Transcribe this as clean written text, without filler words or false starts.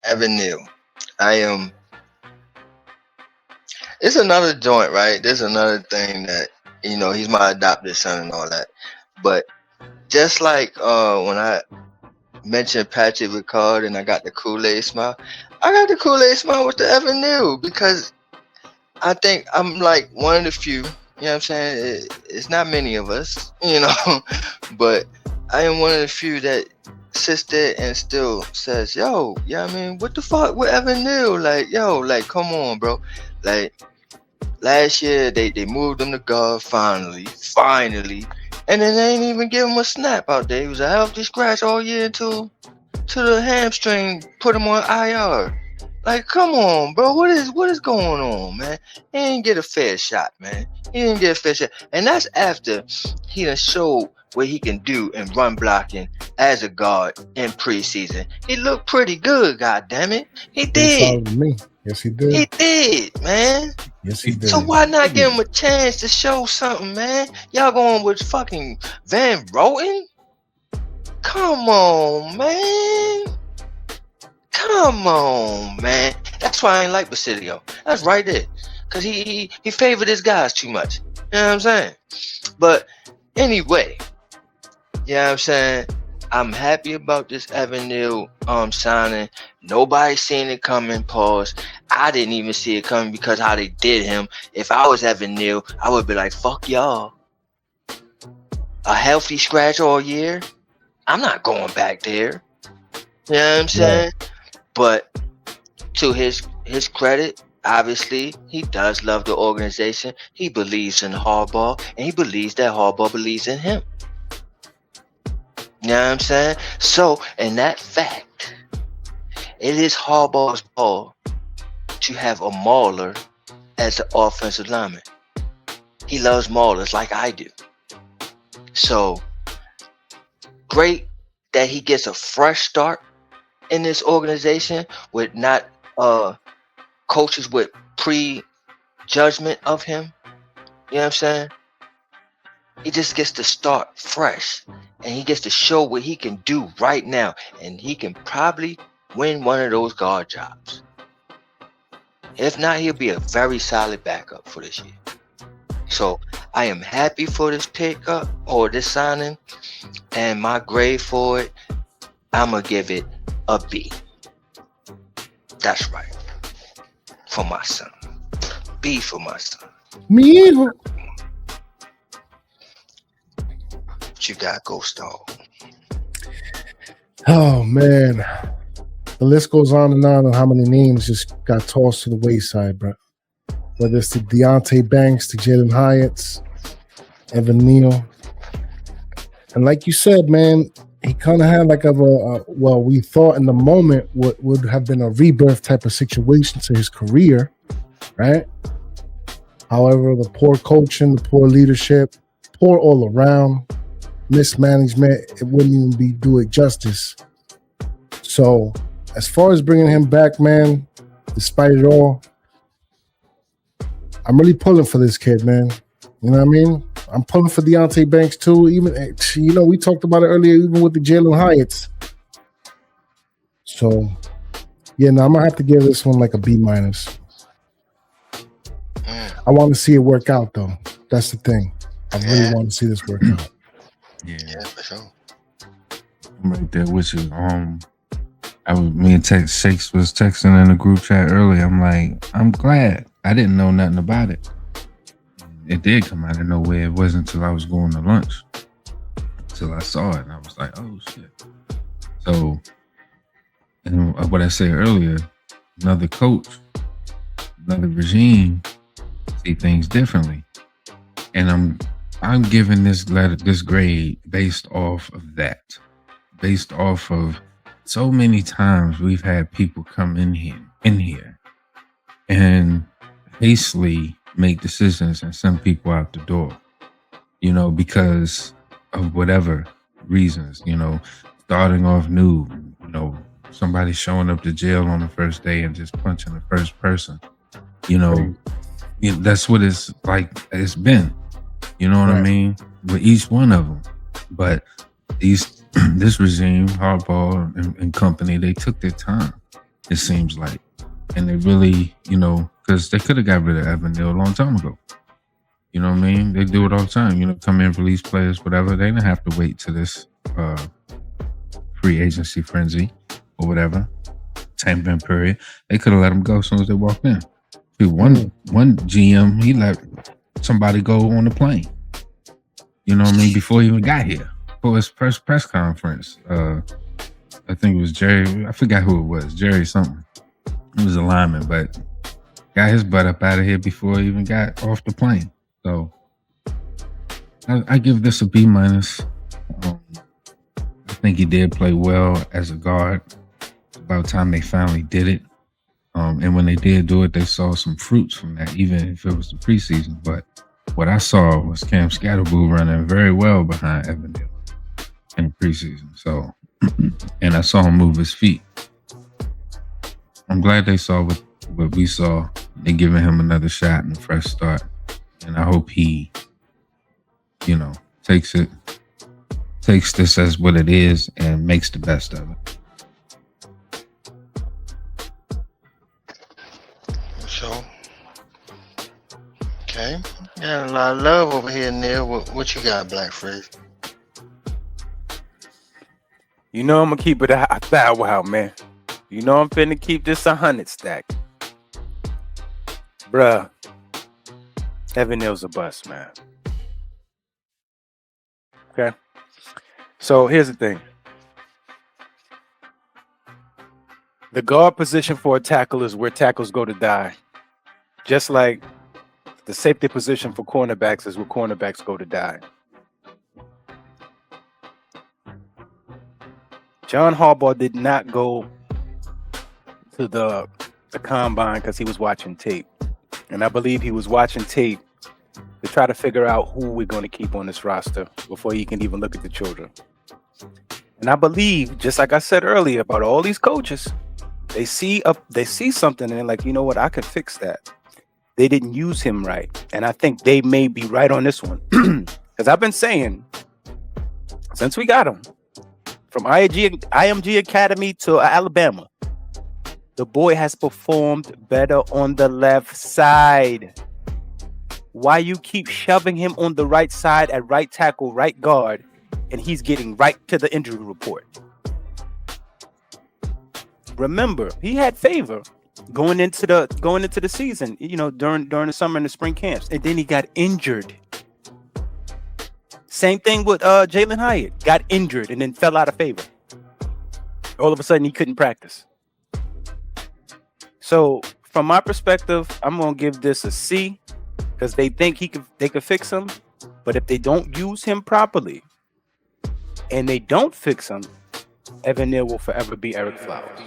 Evan Neal. I am. It's another joint, right? There's another thing that he's my adopted son and all that. But just like when I mentioned Patrick Ricard and I got the Kool-Aid smile, I got the Kool-Aid smile with the Evan Neal because I think I'm like one of the few. You know what I'm saying? It's not many of us, but I am one of the few that sits there and still says, "Yo, yeah, I mean, what the fuck with Evan Neal? Like, yo, like, come on, bro. Like, last year they moved him to guard finally, and then they ain't even give him a snap out there. He was a healthy scratch all year until to the hamstring put him on IR. Like, come on, bro. What is going on, man? He didn't get a fair shot, man. He didn't get a fair shot. And that's after he done showed what he can do in run blocking as a guard in preseason. He looked pretty good, goddammit. He did. To me. Yes, he did. He did, man. Yes, he did. So why not give him a chance to show something, man? Y'all going with fucking Van Roten? Come on, man. Come on, man. That's why I ain't like Basidio. That's right there. Because he favored his guys too much. You know what I'm saying? But anyway, you know what I'm saying? I'm happy about this Evan Neal signing. Nobody seen it coming, pause. I didn't even see it coming because how they did him. If I was Evan Neal, I would be like, fuck y'all. A healthy scratch all year? I'm not going back there. You know what I'm saying? Yeah. But to his credit, obviously, he does love the organization. He believes in Harbaugh, and he believes that Harbaugh believes in him. You know what I'm saying? So, in that fact, it is Harbaugh's ball to have a mauler as an offensive lineman. He loves maulers like I do. So, great that he gets a fresh start in this organization with not coaches with pre-judgment of him. You know what I'm saying? He just gets to start fresh and he gets to show what he can do right now, and he can probably win one of those guard jobs. If not, he'll be a very solid backup for this year. So I am happy for this pickup or this signing, and my grade for it, I'm gonna give it a B. That's right. For my son. B for my son. Me either. What you got, Ghost Dog? Oh man. The list goes on how many names just got tossed to the wayside, bro. Whether it's the Deontay Banks, the Jalen Hyatts, Evan Neal. And like you said, man, he kind of had like we thought in the moment what would have been a rebirth type of situation to his career, right? However, the poor coaching, the poor leadership, poor all around, mismanagement, it wouldn't even do it justice. So, as far as bringing him back, man, despite it all, I'm really pulling for this kid, man. You know what I mean? I'm pulling for Deontay Banks too. Even, we talked about it earlier, even with the Jalen Hyatts. So, yeah, no, I'm gonna have to give this one like a B-. I want to see it work out, though. That's the thing. I really want to see this work out. Yeah, for sure. I'm right there with you. Me and Shakes was texting in the group chat earlier. I'm like, I'm glad. I didn't know nothing about it. It did come out of nowhere. It wasn't until I was going to lunch till I saw it, and I was like, oh shit. So, and what I said earlier, another coach, another regime see things differently, and I'm giving this grade based off of that, based off of so many times we've had people come in here and hastily make decisions and send people out the door, because of whatever reasons, starting off new, somebody showing up to jail on the first day and just punching the first person, that's what it's like. It's been, what I mean, with each one of them. But this regime, Harbaugh and company, they took their time. It seems like, and they really, because they could have got rid of Evan Neal a long time ago. You know what I mean? They do it all the time. Come in, release players, whatever. They didn't have to wait to this free agency frenzy or whatever time period. They could have let them go as soon as they walked in. One GM, he let somebody go on the plane. You know what I mean? Before he even got here, for his first press conference. I think it was Jerry. I forgot who it was. Jerry something. It was a lineman, but got his butt up out of here before he even got off the plane. So I give this a B-. I think he did play well as a guard. It's about time they finally did it. And when they did do it, they saw some fruits from that, even if it was the preseason. But what I saw was Cam Scatterboo running very well behind Evan Neal in the preseason. So, and I saw him move his feet. I'm glad they saw what we saw. They're giving him another shot and a fresh start. And I hope he, takes this as what it is and makes the best of it. So, okay. Got a lot of love over here, Neil. What you got, Black Freeze? I'm gonna keep it a wow, man. I'm finna keep this 100 stack. Bruh. Evan Neal's a bust, man. Okay. So here's the thing. The guard position for a tackle is where tackles go to die. Just like the safety position for cornerbacks is where cornerbacks go to die. John Harbaugh did not go to the combine because he was watching tape. And I believe he was watching tape to try to figure out who we're going to keep on this roster before he can even look at the children. And I believe, just like I said earlier about all these coaches, they see something and they're like, you know what, I can fix that. They didn't use him right. And I think they may be right on this one. Because I've been saying, since we got him, from IMG Academy to Alabama, the boy has performed better on the left side. Why you keep shoving him on the right side at right tackle, right guard, and he's getting right to the injury report? Remember, he had favor going into the season, during the summer and the spring camps, and then he got injured. Same thing with Jalen Hyatt, got injured and then fell out of favor. All of a sudden, he couldn't practice. So, from my perspective, I'm gonna give this a C because they think they could fix him, but if they don't use him properly and they don't fix him, Evan Neal will forever be Eric Flowers.